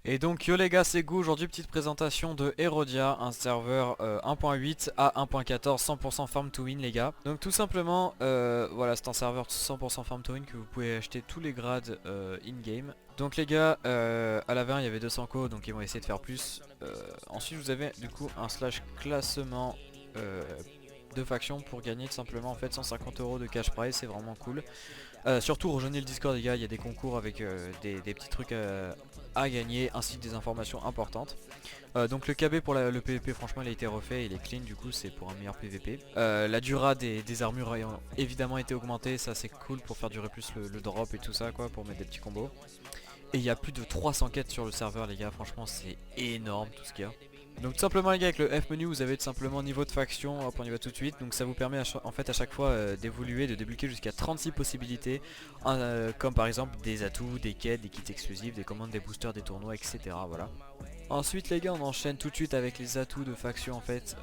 Et donc yo les gars, c'est Gou. Aujourd'hui petite présentation de Erodia, un serveur 1.8 à 1.14 100% farm to win les gars. Donc tout simplement voilà, c'est un serveur 100% farm to win que vous pouvez acheter tous les grades in game. Donc les gars, à la 20 il y avait 200 co, donc ils vont essayer de faire plus. Ensuite vous avez du coup un slash classement de faction pour gagner tout simplement en fait 150 € de cash prize, c'est vraiment cool. Surtout rejoignez le Discord les gars, il y a des concours avec des petits trucs à gagner ainsi que des informations importantes. Donc le KB pour le PVP franchement il a été refait, il est clean, du coup c'est pour un meilleur PVP. La dura des armures ayant évidemment été augmentée, ça c'est cool pour faire durer plus le drop et tout ça quoi, pour mettre des petits combos. Et il y a plus de 300 quêtes sur le serveur les gars, franchement c'est énorme tout ce qu'il y a. Donc tout simplement les gars, avec le F menu vous avez tout simplement niveau de faction, hop on y va tout de suite. Donc ça vous permet en fait à chaque fois d'évoluer, de débloquer jusqu'à 36 possibilités, comme par exemple des atouts, des quêtes, des kits exclusifs, des commandes, des boosters, des tournois, etc. Voilà. Ensuite les gars, on enchaîne tout de suite avec les atouts de faction en fait.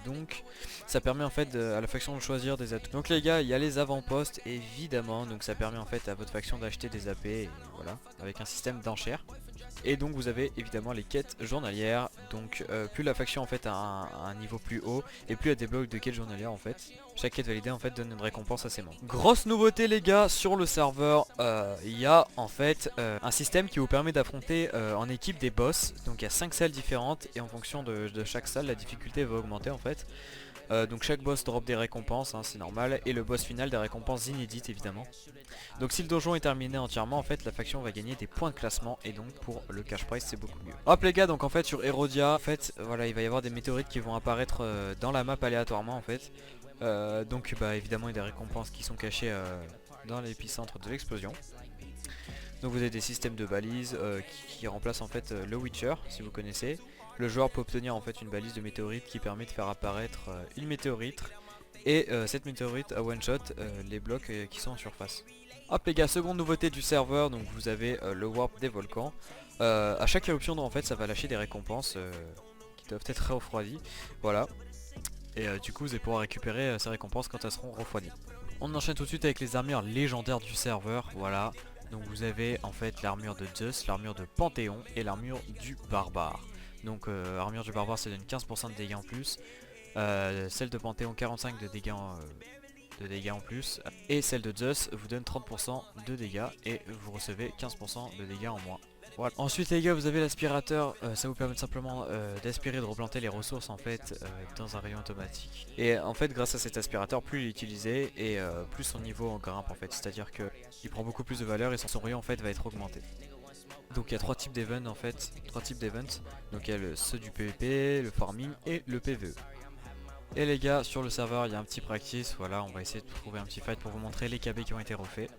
Donc ça permet en fait à la faction de choisir des atouts. Donc les gars, il y a les avant-postes évidemment, donc ça permet en fait à votre faction d'acheter des AP et voilà, avec un système d'enchères. Et donc vous avez évidemment les quêtes journalières. Donc plus la faction en fait a un niveau plus haut, et plus elle débloque de quêtes journalières en fait. Chaque quête validée en fait donne une récompense à ses membres. Grosse nouveauté les gars sur le serveur, il y a en fait un système qui vous permet d'affronter en équipe des boss. Donc il y a 5 salles différentes, et en fonction de chaque salle la difficulté va augmenter en fait. Donc chaque boss drop des récompenses, hein, c'est normal, et le boss final des récompenses inédites évidemment. Donc si le donjon est terminé entièrement, en fait la faction va gagner des points de classement, et donc pour le cash prize c'est beaucoup mieux. Hop les gars, donc en fait sur Erodia, en fait voilà, il va y avoir des météorites qui vont apparaître dans la map aléatoirement en fait. Donc bah évidemment il y a des récompenses qui sont cachées dans l'épicentre de l'explosion. Donc vous avez des systèmes de balises qui remplacent en fait le Witcher si vous connaissez. Le joueur peut obtenir en fait une balise de météorite qui permet de faire apparaître une météorite, et cette météorite à one shot les blocs qui sont en surface. Hop les gars, seconde nouveauté du serveur, donc vous avez le warp des volcans. À chaque éruption en fait ça va lâcher des récompenses qui doivent être refroidies. Voilà. Et du coup vous allez pouvoir récupérer ces récompenses quand elles seront refroidies. On enchaîne tout de suite avec les armures légendaires du serveur. Voilà. Donc vous avez en fait l'armure de Zeus, l'armure de Panthéon et l'armure du barbare. Donc armure du barbare ça donne 15% de dégâts en plus. Celle de Panthéon 45 de dégâts en plus. Et celle de Zeus vous donne 30% de dégâts, et vous recevez 15% de dégâts en moins. Voilà. Ensuite les gars, vous avez l'aspirateur, ça vous permet simplement d'aspirer, de replanter les ressources en fait dans un rayon automatique. Et en fait grâce à cet aspirateur, plus il est utilisé et plus son niveau grimpe en fait, c'est à dire que il prend beaucoup plus de valeur et son rayon en fait va être augmenté. Donc il y a trois types d'events en fait, Donc il y a ceux du PVP, le farming et le PVE. Et les gars, sur le serveur il y a un petit practice, voilà, on va essayer de trouver un petit fight pour vous montrer les KB qui ont été refaits.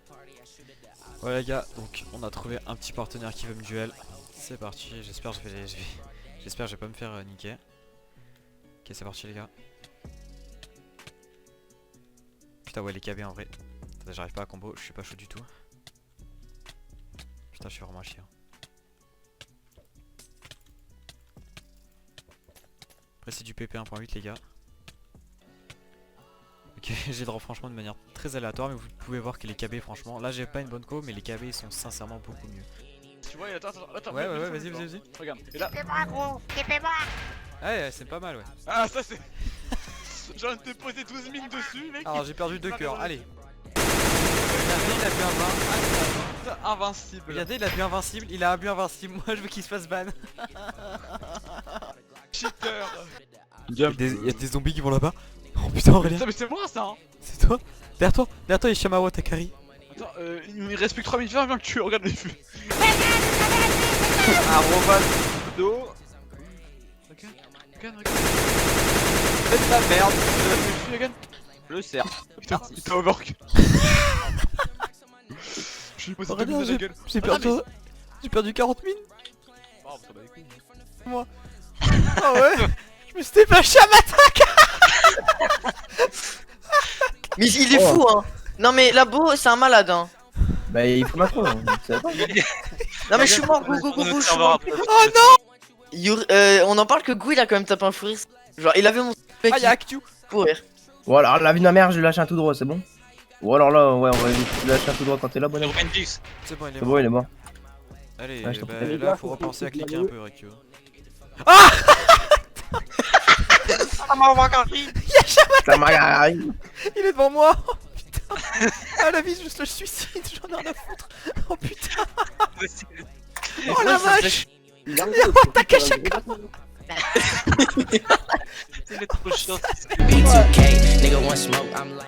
Voilà les gars, donc on a trouvé un petit partenaire qui veut me duel. C'est parti, j'espère que je vais pas me faire niquer. Ok, c'est parti les gars. Putain ouais, les KB en vrai. J'arrive pas à combo, je suis pas chaud du tout. Putain, je suis vraiment chiant. Après c'est du PP 1.8 les gars. Ok, j'ai drop franchement de manière très aléatoire, mais vous pouvez voir que les KB franchement, là j'ai pas une bonne co, mais les KB sont sincèrement beaucoup mieux. Tu vois, attends, Ouais, vas-y. Regarde, et là. Fais-moi gros, fais-moi. Ouais, c'est pas mal ouais. Ah, ça c'est. J'ai envie de te poser 12 000 dessus, mec. Alors j'ai perdu 2 cœurs, allez. Regardez, il a bu un 20. Invincible. Regardez, il a bu invincible, il a un but invincible, moi je veux qu'il se fasse ban. Cheater. Il y a des zombies qui vont là-bas. Oh putain Aurélien. Ça, mais c'est moi ça, hein. C'est toi. Derrière toi il y a Shamawa Takari. Attends, il me reste plus que 3000 faire, bien que tu regardes les vues. Arrobas Do. Regarde. fais de la merde. Le cerf. Putain, il t'a overkill. Je lui ai posé 2000 dans la gueule. J'ai perdu 40 000. Oh, ça va les couilles. Moi. Ah ouais. Je me suis déplacé à m'attaquer. Mais il est fou hein. Non mais Labo c'est un malade hein. Bah il faut macro hein. Non mais je suis mort, Gou, je suis mort. Oh non. On en parle que Gou il a quand même tapé un fou rire. Genre il avait mon mec Ah y'a Actu. pour rire. Bon alors la vie de ma mère je lui lâche un tout droit c'est bon. Ou alors là ouais on va lui lâcher un tout droit quand t'es là bonhomme. C'est bon, il est C'est mort. bon il est mort. Allez, Ouais, je t'en bah, prie. là faut repenser à cliquer un peu, Rick. Ah, m'a Margarine. Ça margarine. Il est devant moi. Oh putain. Ah la vie, juste le suicide, j'en ai rien à foutre. Oh putain. Oh la vache. Oh ta Kashaka. Il est trop chiant. B2K, nigga want smoke.